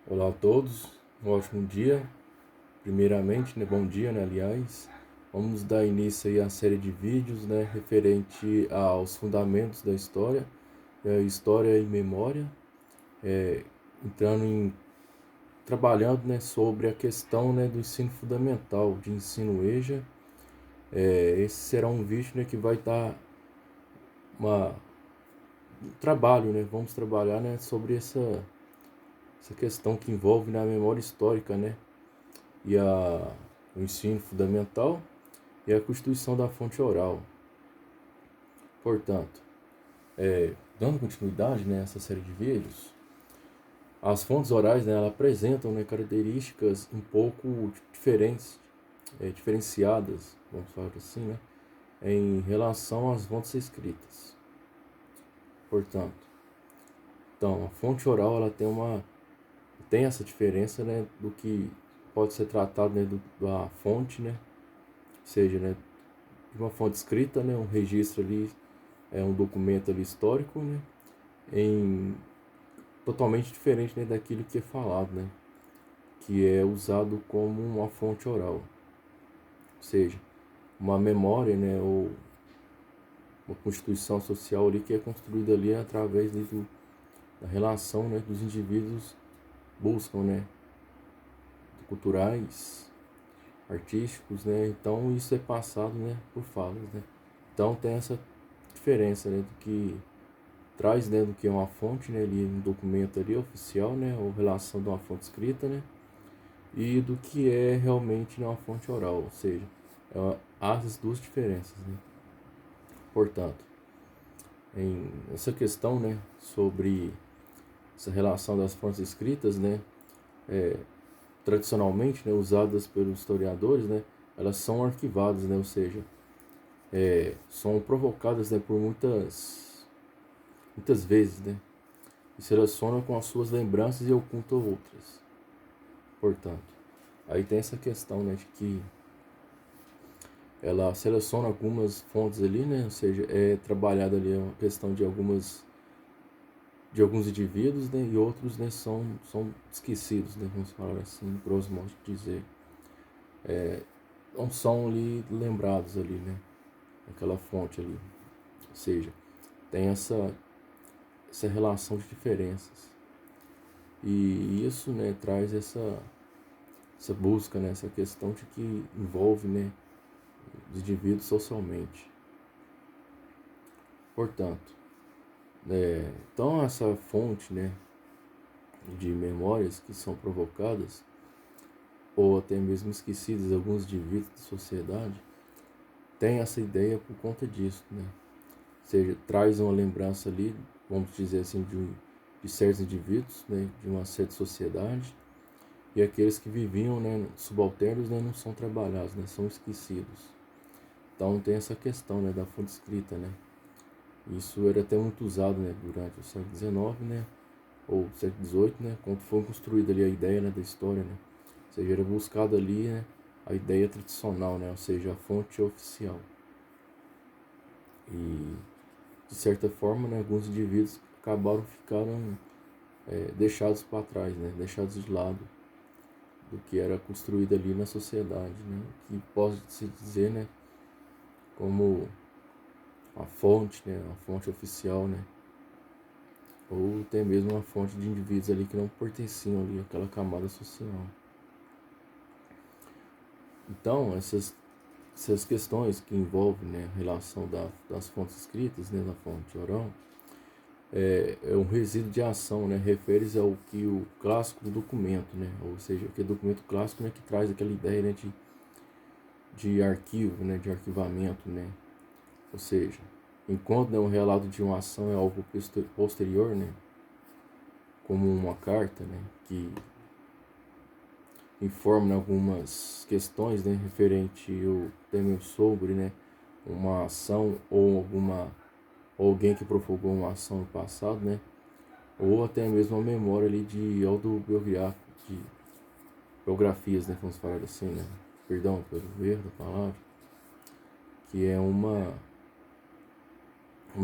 Olá a todos, um ótimo dia. Primeiramente, bom dia, aliás. Vamos dar início aí à série de vídeos, referente aos fundamentos da história, história e memória, entrando trabalhando, sobre a questão, do ensino fundamental, de ensino EJA. Esse será um vídeo, que vai dar um trabalho, vamos trabalhar, sobre essa questão que envolve na memória histórica, e o ensino fundamental e a constituição da fonte oral. Portanto, dando continuidade nessa série de vídeos, as fontes orais, elas apresentam, características um pouco diferentes, diferenciadas, vamos falar assim, em relação às fontes escritas. Portanto, então, a fonte oral ela tem essa diferença, do que pode ser tratado, da fonte, seja, de uma fonte escrita, um registro ali, um documento ali histórico, totalmente diferente, daquilo que é falado, que é usado como uma fonte oral, ou seja, uma memória, ou uma constituição social ali que é construída ali através da relação, dos indivíduos buscam, culturais, artísticos, então isso é passado, por falas, então tem essa diferença, do que traz, do que é uma fonte, ali um documento ali oficial, ou relação de uma fonte escrita, e do que é realmente uma fonte oral, ou seja, há as duas diferenças, Portanto, em essa questão, sobre essa relação das fontes escritas, tradicionalmente, usadas pelos historiadores, elas são arquivadas, ou seja, são provocadas, por muitas vezes, e se relacionam com as suas lembranças e ocultam outras. Portanto, aí tem essa questão, de que ela seleciona algumas fontes ali, ou seja, é trabalhada ali a questão de alguns indivíduos, e outros, são esquecidos, vamos falar assim, grosso modo de dizer, não são ali lembrados ali, aquela fonte ali, ou seja, tem essa relação de diferenças, e isso, traz essa busca, essa questão de que envolve, os indivíduos socialmente. Portanto, então essa fonte, de memórias que são provocadas ou até mesmo esquecidas alguns indivíduos da sociedade tem essa ideia por conta disso, ou seja, traz uma lembrança ali, vamos dizer assim, de certos indivíduos, de uma certa sociedade, e aqueles que viviam, subalternos, não são trabalhados, são esquecidos. Então tem essa questão, da fonte escrita, Isso era até muito usado, durante o século XIX, ou século XVIII, quando foi construída ali a ideia, da história, ou seja, era buscado ali, a ideia tradicional, ou seja, a fonte oficial. E de certa forma, alguns indivíduos ficaram deixados para trás, deixados de lado do que era construído ali na sociedade, que pode se dizer, como a fonte, a fonte oficial, ou até mesmo uma fonte de indivíduos ali que não pertenciam ali àquela camada social. Então, essas questões que envolvem, a relação das fontes escritas, da fonte oral, é um resíduo de ação, refere-se ao que o clássico do documento, ou seja, aquele documento clássico, que traz aquela ideia, de arquivo, de arquivamento, ou seja, enquanto um relato de uma ação é algo posterior, como uma carta, que informa algumas questões, referente ao tema sobre, uma ação ou alguém que propagou uma ação no passado, ou até mesmo a memória ali de biografias, vamos falar assim, perdão pelo erro da palavra, que é uma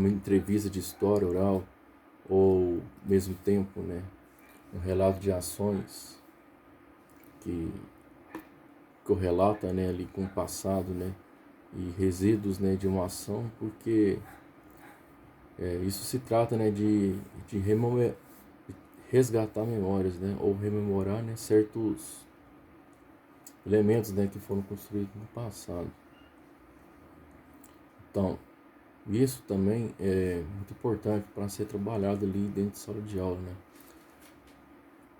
entrevista de história oral, ou mesmo tempo, um relato de ações que correlata, né, ali com o passado, né, e resíduos, né, de uma ação, porque isso se trata, né, de resgatar memórias, né, ou rememorar, né, certos elementos, né, que foram construídos no passado. Então, isso também é muito importante para ser trabalhado ali dentro de sala de aula, né?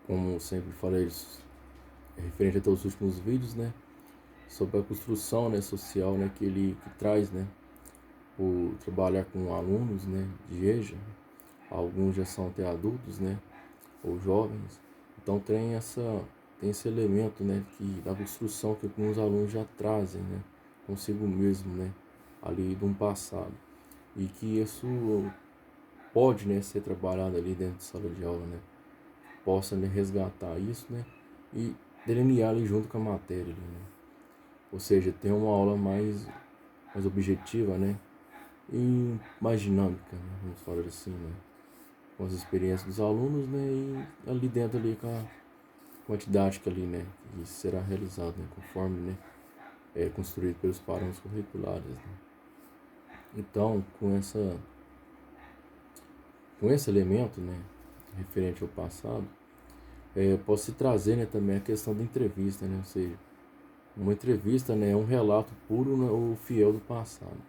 Como sempre falei, referente até os últimos vídeos, né? Sobre a construção, né, social, né, que traz, né? Por trabalhar com alunos, né, de EJA, alguns já são até adultos, né? Ou jovens. Então tem esse elemento, né, que da construção que alguns alunos já trazem, né, consigo mesmo, né, ali de um passado, e que isso pode, né, ser trabalhado ali dentro de sala de aula, né, possa, né, resgatar isso, né, e delinear ali junto com a matéria ali, né, ou seja, ter uma aula mais objetiva, né, e mais dinâmica, né, vamos falar assim, né, com as experiências dos alunos, né, e ali dentro ali com a didática ali, né, que será realizado, né, conforme, né, é construído pelos parâmetros curriculares, né. Então, com esse elemento, né, referente ao passado, pode se trazer, né, também a questão da entrevista, né, ou seja, uma entrevista, né, é um relato puro, né, ou fiel do passado,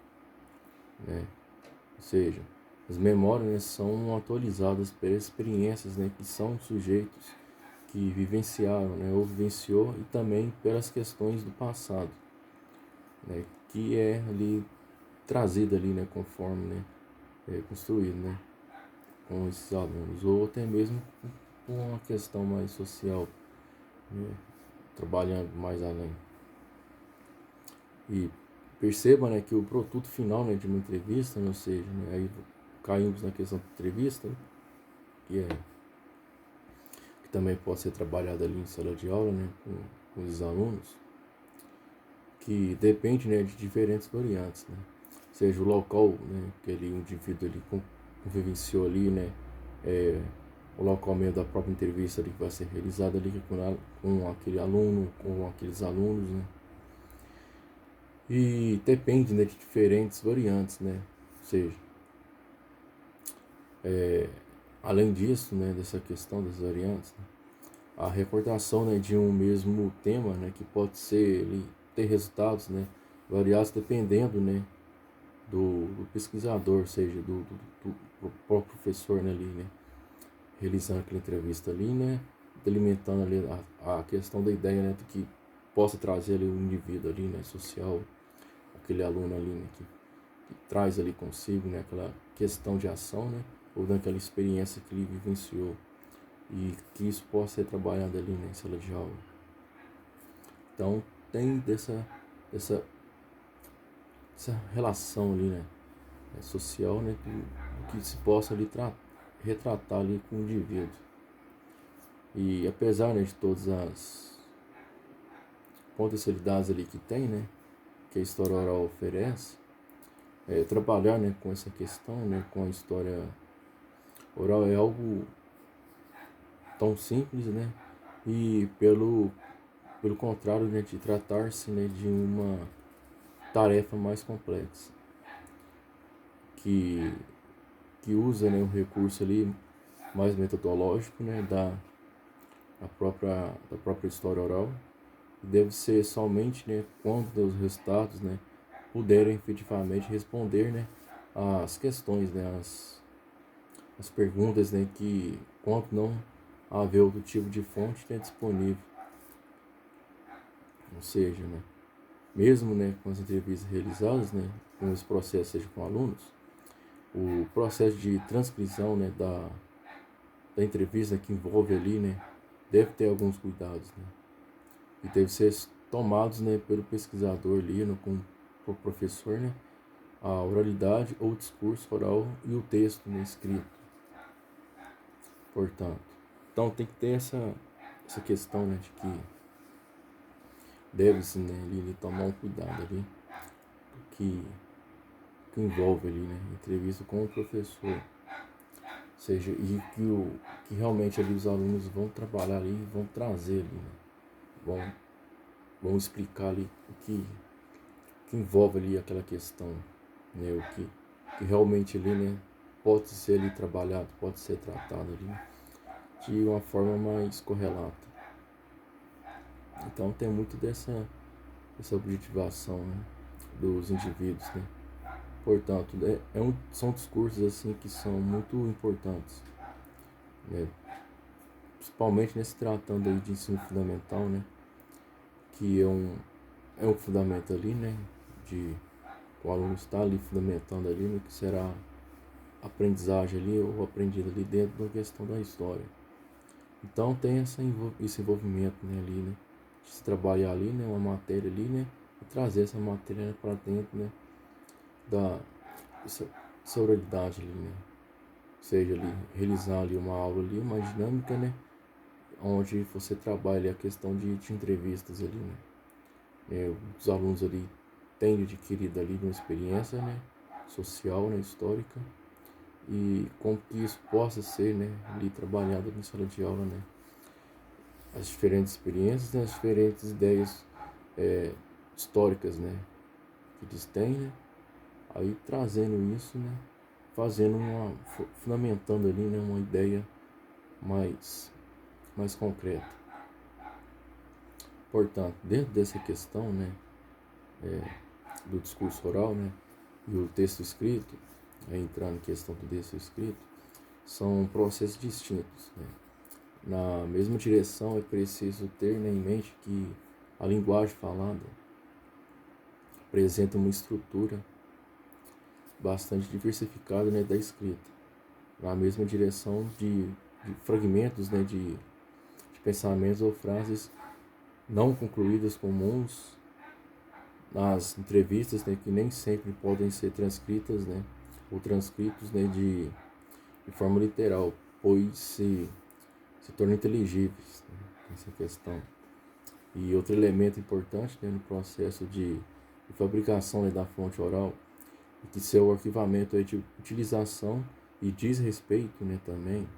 né, ou seja, as memórias, né, são atualizadas pelas experiências, né, que são sujeitos que vivenciaram, né, ou vivenciou, e também pelas questões do passado, né, que é ali trazida ali, né, conforme, né, construído, né, com esses alunos, ou até mesmo com uma questão mais social, né, trabalhando mais além. E perceba, né, que o produto final, né, de uma entrevista, né, ou seja, né, aí caímos na questão da entrevista, né, que também pode ser trabalhada ali em sala de aula, né, com os alunos, que depende, né, de diferentes variantes, né, seja o local, né, que o indivíduo ali vivenciou ali, né, o local mesmo da própria entrevista ali que vai ser realizada ali com aquele aluno, com aqueles alunos, né, e depende, né, de diferentes variantes, né, ou seja, além disso, né, dessa questão das variantes, né, a recordação, né, de um mesmo tema, né, que pode ser ter resultados, né, variados dependendo, né, do pesquisador, ou seja, do próprio professor, né, ali, né, realizando aquela entrevista ali, né, delimitando ali a questão da ideia, né, do que possa trazer ali o indivíduo ali, né, social, aquele aluno ali, né, que traz ali consigo, né, aquela questão de ação, né, ou daquela experiência que ele vivenciou, e que isso possa ser trabalhado ali, né, em sala de aula. Então tem dessa relação ali, né, social, né, do que se possa ali retratar ali com o indivíduo. E apesar, né, de todas as potencialidades ali que tem, né, que a história oral oferece, trabalhar, né, com essa questão, né, com a história oral é algo tão simples, né, e pelo contrário, né, de tratar-se, né, de uma tarefa mais complexa, que, que usa, né, o recurso ali mais metodológico, né, da própria história oral, e deve ser somente, né, quando os resultados, né, puderem efetivamente responder, né, às questões, né, as perguntas, né, que quando não haver outro tipo de fonte, né, disponível, ou seja, né, mesmo, né, com as entrevistas realizadas, né, com esse processo, seja com alunos, o processo de transcrição, né, da entrevista que envolve ali, né, deve ter alguns cuidados, né, e deve ser tomados, né, pelo pesquisador ali, no, com o professor, né, a oralidade ou discurso oral e o texto, né, escrito, portanto. Então tem que ter essa questão, né, de que deve-se, né, ali tomar um cuidado ali, que envolve ali, né, entrevista com o professor, seja, e que realmente ali os alunos vão trabalhar ali, vão trazer ali, né? Vão explicar ali que envolve ali aquela questão, né? Que realmente ali, né, pode ser ali trabalhado, pode ser tratado ali de uma forma mais correlata. Então tem muito dessa objetivação, né, dos indivíduos, né? Portanto, são discursos assim que são muito importantes, né? Principalmente nesse tratando aí de ensino fundamental, né? Que é um fundamento ali, né? De o aluno está ali fundamentando ali no que será aprendizagem ali ou aprendido ali dentro da questão da história. Então tem esse envolvimento, né, ali, né? De se trabalhar ali, né? Uma matéria ali, né? E trazer essa matéria, né, para dentro, né? Da essa oralidade ali, né? Seja ali, realizar ali uma aula ali, uma dinâmica, né? Onde você trabalha a questão de entrevistas ali, né? Os alunos ali têm adquirido ali uma experiência, né? Social, né? Histórica. E como que isso possa ser, né? Ali trabalhado na sala de aula, né? As diferentes experiências, né? As diferentes ideias históricas, né? Que eles têm, né? Aí trazendo isso, né? Fazendo fundamentando ali, né? Uma ideia mais concreta. Portanto, dentro dessa questão, né, do discurso oral, né, e o texto escrito, entrando em questão do texto escrito, são processos distintos, né. Na mesma direção, é preciso ter, né, em mente que a linguagem falada apresenta uma estrutura bastante diversificada, né, da escrita. Na mesma direção de fragmentos, né, de pensamentos ou frases não concluídas comuns nas entrevistas, né, que nem sempre podem ser transcritas, né, ou transcritos, né, de forma literal, pois se tornam inteligíveis, né, essa questão. E outro elemento importante, né, no processo de fabricação, né, da fonte oral, é que seu arquivamento é de utilização e diz respeito, né, também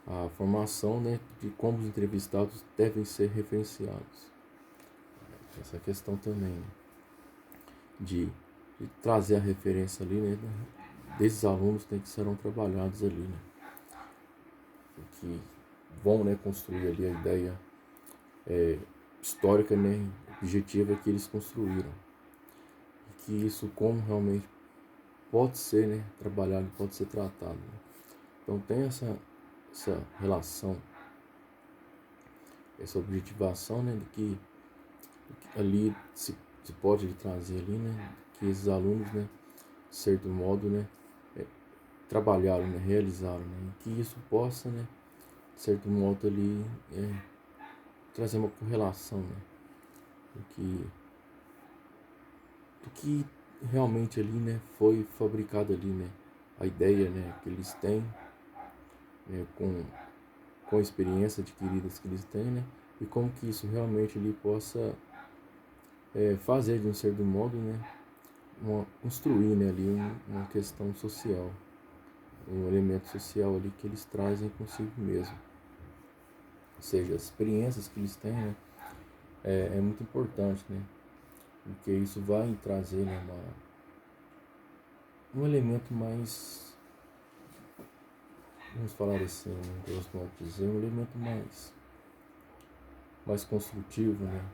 à formação, né, de como os entrevistados devem ser referenciados. Essa questão também, né, de trazer a referência ali, né, desses alunos, né, que serão trabalhados ali, né, que vão, né, construir ali a ideia histórica, né, objetiva que eles construíram, e que isso como realmente pode ser, né, trabalhado, pode ser tratado, né. Então tem essa relação, essa objetivação, né, de que ali se pode trazer ali, né, que esses alunos, né, de certo modo, né, trabalharam, né, realizaram, né, e que isso possa, né, de certo modo ali trazer uma correlação, né, do que realmente ali, né, foi fabricado ali, né, a ideia, né, que eles têm, né, com a experiência adquiridas que eles têm, né, e como que isso realmente ali possa fazer de um certo modo, né, construir, né, ali uma questão social, um elemento social ali que eles trazem consigo mesmo. Ou seja, as experiências que eles têm, né, é muito importante, né, porque isso vai trazer, né, um elemento mais, vamos falar assim, né, eu gosto de dizer, um elemento mais construtivo, né,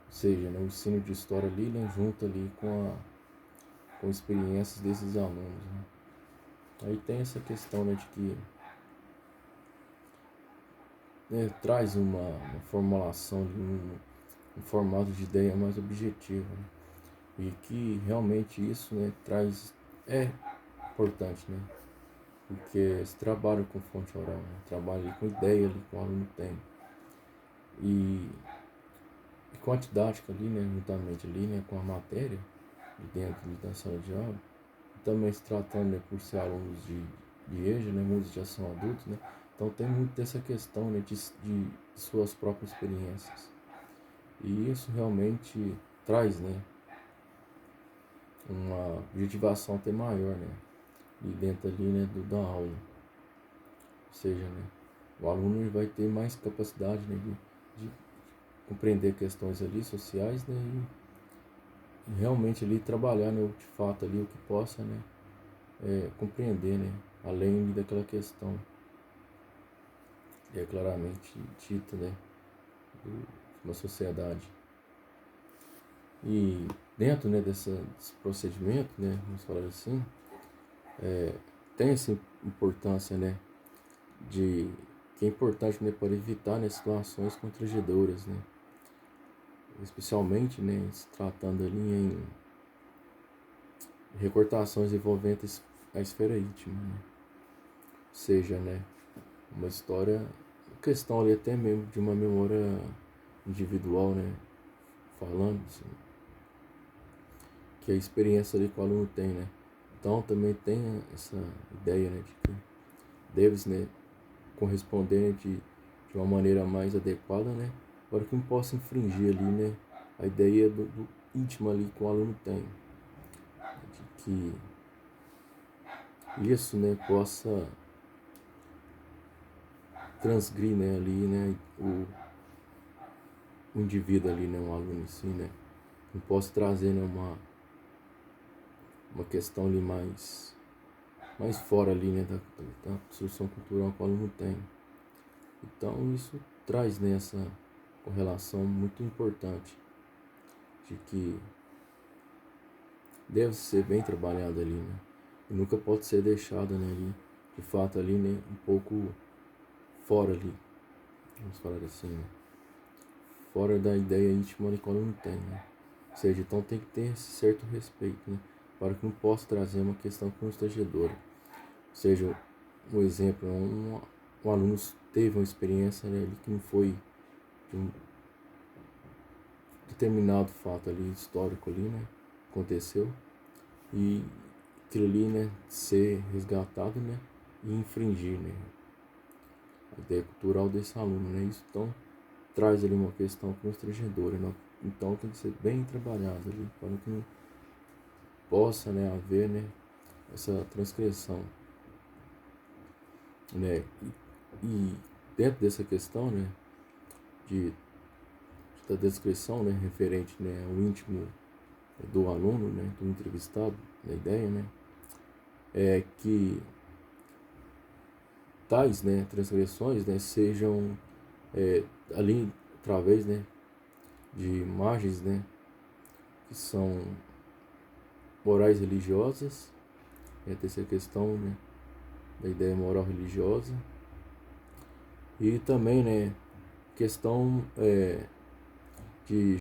ou seja, né, o ensino de história ali, né, junto ali com experiências desses alunos, né. Aí tem essa questão, né, de que traz uma formulação de um formato de ideia mais objetivo, né? E que realmente isso, né, é importante, né? Porque se trabalha com fonte oral, né? Trabalha ali com ideia ali que o aluno tem. E com a didática ali, né, juntamente ali, né, com a matéria de dentro da sala de aula, e também se tratando, né, por ser alunos de EJA, né, muitos já são adultos, né, então tem muito dessa questão, né, de suas próprias experiências. E isso realmente traz, né, uma objetivação até maior, né, de dentro ali, né, da aula. Ou seja, né, o aluno ele vai ter mais capacidade, né, de compreender questões ali sociais, né, e realmente ali trabalhar, né, de fato ali o que possa, né, compreender, né, além daquela questão que é claramente dita, né, de uma sociedade. E dentro, né, desse procedimento, né, vamos falar assim, tem essa importância, né, que é importante, né, para evitar, né, situações constrangedoras, né, especialmente, né, se tratando ali em recortações envolventes a esfera íntima, né, ou seja, né, uma história, questão ali até mesmo de uma memória individual, né, falando assim, que é a experiência ali que o aluno tem, né. Então também tem essa ideia, né, de que deve, né, corresponder de uma maneira mais adequada, né, para que não possa infringir ali, né, a ideia do íntimo ali que o aluno tem, de que isso, né, possa transgredir, né, ali, né, o indivíduo ali, né, o aluno em si, né, não possa trazer, né, uma questão ali mais fora ali, né, da construção cultural que o aluno tem. Então isso traz, né, essa correlação muito importante de que deve ser bem trabalhado ali, né, e nunca pode ser deixado, né, ali, de fato ali, né, um pouco fora ali, vamos falar assim, né, fora da ideia íntima que o aluno tem, né. Ou seja, então tem que ter esse certo respeito, né, para que não possa trazer uma questão constrangedora. Ou seja, um exemplo, um aluno teve uma experiência, né, ali que não foi de um determinado fato ali, histórico ali, né, aconteceu, e aquilo ali, né, ser resgatado, né, e infringir, né, a ideia cultural desse aluno, né, isso então traz ali uma questão constrangedora, né, então tem que ser bem trabalhado ali, para que não possa, né, haver, né, essa transgressão, né, e dentro dessa questão, né, de da descrição, né, referente, né, ao íntimo do aluno, né, do entrevistado, da ideia, né, é que tais, né, transgressões, né, sejam ali através, né, de imagens, né, que são morais religiosas, tem essa questão, né, da ideia moral religiosa, e também, né, questão de